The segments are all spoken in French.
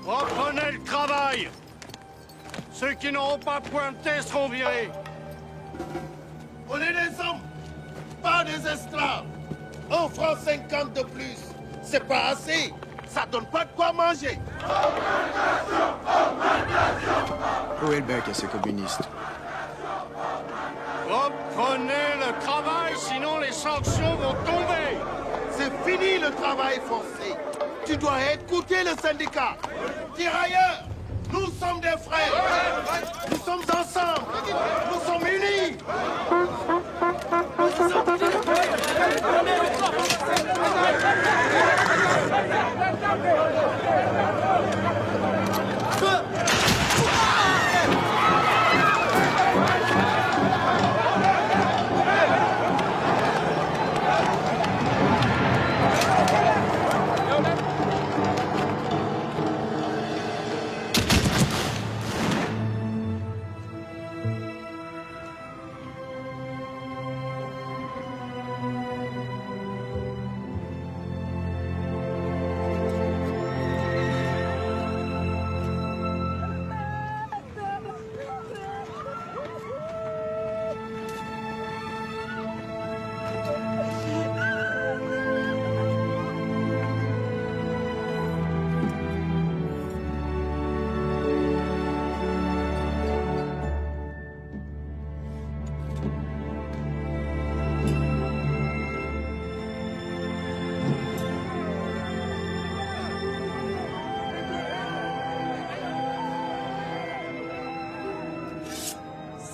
Reprenez le travail. Ceux qui n'auront pas pointé seront virés. On est des hommes, pas des esclaves. 1 franc 50 de plus, c'est pas assez. Ça donne pas de quoi manger. Où est le bec à ces communistes? Reprenez le travail, sinon les sanctions vont tomber. C'est fini le travail forcé. Tu dois écouter le syndicat. Tirailleurs, nous sommes des frères. Nous sommes ensemble. Nous sommes unis.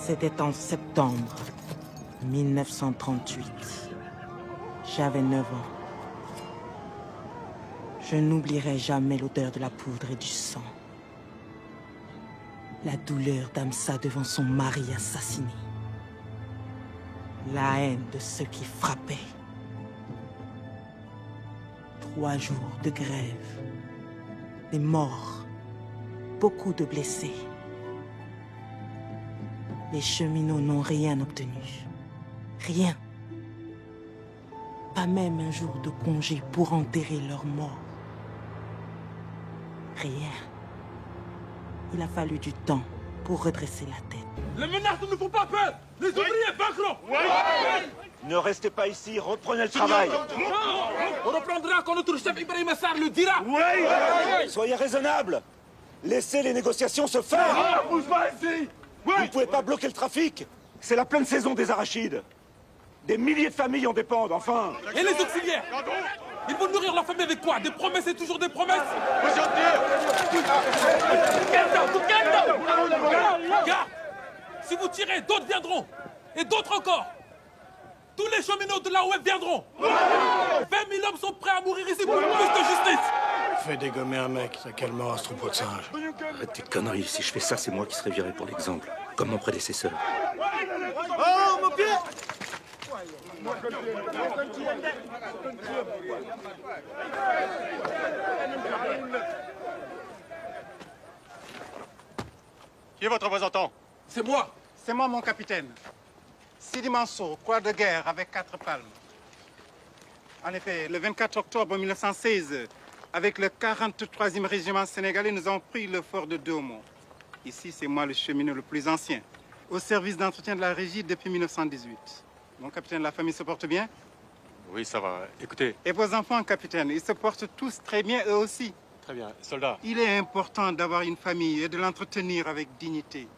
C'était en septembre 1938. J'avais 9 ans. Je n'oublierai jamais l'odeur de la poudre et du sang. La douleur d'Amsa devant son mari assassiné. La haine de ceux qui frappaient. 3 jours de grève. Des morts. Beaucoup de blessés. Les cheminots n'ont rien obtenu. Rien. Pas même un jour de congé pour enterrer leurs morts. Rien. Il a fallu du temps pour redresser la tête. Les menaces ne nous font pas peur. Les ouvriers vaincront. Ne restez pas ici, reprenez le travail. On reprendra quand notre chef Ibrahim Assar le dira. Soyez raisonnables. Laissez les négociations se faire. Bouge pas ici. Vous ne pouvez pas bloquer le trafic. C'est la pleine saison des arachides. Des milliers de familles en dépendent, enfin. Et les auxiliaires? Ils vont nourrir leur famille avec quoi? Des promesses et toujours des promesses. Gars, si vous tirez, d'autres viendront. Et d'autres encore. Tous les cheminots de la OF viendront. 20 000 hommes sont prêts à mourir ici pour plus de justice. Fais dégommer un mec, ça calmera ce troupeau de singes. Arrête tes conneries, si je fais ça, c'est moi qui serai viré pour l'exemple, comme mon prédécesseur. Oh, mon pied! Qui est votre représentant? C'est moi. C'est moi, mon capitaine. Sidi Mansour, croix de guerre avec 4 palmes. En effet, le 24 octobre 1916, avec le 43e régiment sénégalais, nous avons pris le fort de Domo. Ici, c'est moi le cheminot le plus ancien, au service d'entretien de la régie depuis 1918. Mon capitaine, la famille se porte bien? Oui, ça va. Écoutez. Et vos enfants, capitaine, ils se portent tous très bien, eux aussi. Très bien. Soldats. Il est important d'avoir une famille et de l'entretenir avec dignité.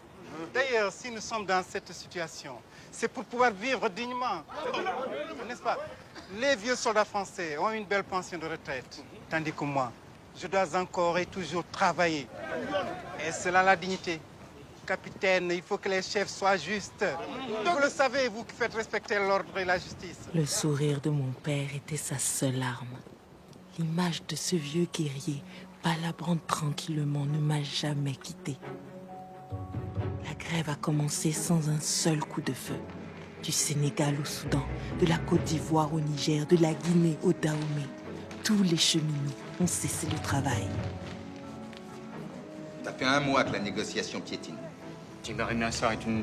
D'ailleurs, si nous sommes dans cette situation, c'est pour pouvoir vivre dignement. N'est-ce pas? Les vieux soldats français ont une belle pension de retraite, tandis que moi, je dois encore et toujours travailler. Et cela la dignité. Capitaine, il faut que les chefs soient justes. Vous le savez, vous qui faites respecter l'ordre et la justice. Le sourire de mon père était sa seule arme. L'image de ce vieux guerrier, palabrant tranquillement, ne m'a jamais quitté. La grève a commencé sans un seul coup de feu. Du Sénégal au Soudan, de la Côte d'Ivoire au Niger, de la Guinée au Dahomey. Tous les cheminots ont cessé le travail. Ça fait 1 mois que la négociation piétine. Ibrahim Assar est une